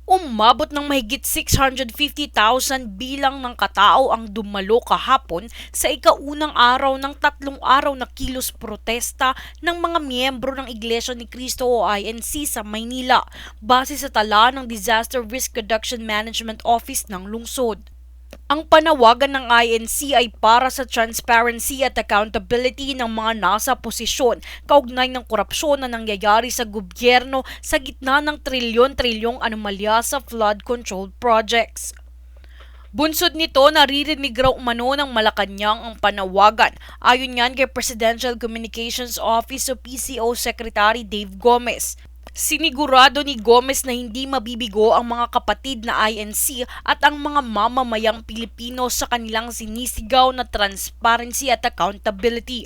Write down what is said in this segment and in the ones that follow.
Umabot ng mahigit 650,000 bilang ng katao ang dumalo kahapon sa ikaunang araw ng 3 araw na kilos protesta ng mga miyembro ng Iglesia ni Cristo o INC sa Maynila, base sa tala ng Disaster Risk Reduction Management Office ng lungsod. Ang panawagan ng INC ay para sa transparency at accountability ng mga nasa posisyon kaugnay ng korupsyon na nangyayari sa gobyerno sa gitna ng trilyon-trilyong anomalya sa flood control projects. Bunsod nito, naririnig raw umano ng Malacanang ang panawagan. Ayon yan kay Presidential Communications Office o PCO Secretary Dave Gomez. Sinigurado ni Gomez na hindi mabibigo ang mga kapatid na INC at ang mga mamamayang Pilipino sa kanilang sinisigaw na transparency at accountability.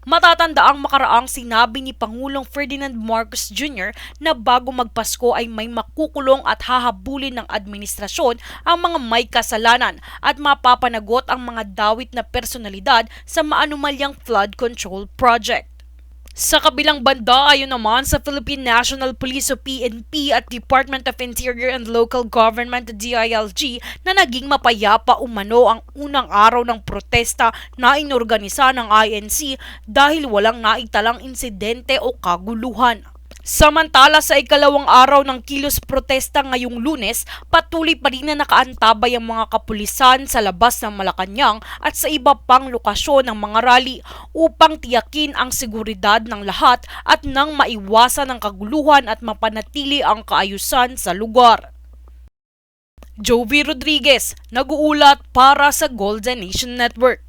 Matatandaang makaraang sinabi ni Pangulong Ferdinand Marcos Jr. na bago magpasko ay may makukulong at hahabulin ng administrasyon ang mga may kasalanan at mapapanagot ang mga dawit na personalidad sa maanumalyang flood control project. Sa kabilang banda, ayon naman sa Philippine National Police o PNP at Department of Interior and Local Government o DILG na naging mapayapa umano ang unang araw ng protesta na inorganisa ng INC dahil walang naitalang insidente o kaguluhan. Samantala sa ikalawang araw ng kilos protesta ngayong Lunes, patuloy pa rin na nakaantabay ang mga kapulisan sa labas ng Malacanang at sa iba pang lokasyon ng mga rally upang tiyakin ang seguridad ng lahat at nang maiwasan ang kaguluhan at mapanatili ang kaayusan sa lugar. Jovi Rodriguez, nag-uulat para sa Golden Nation Network.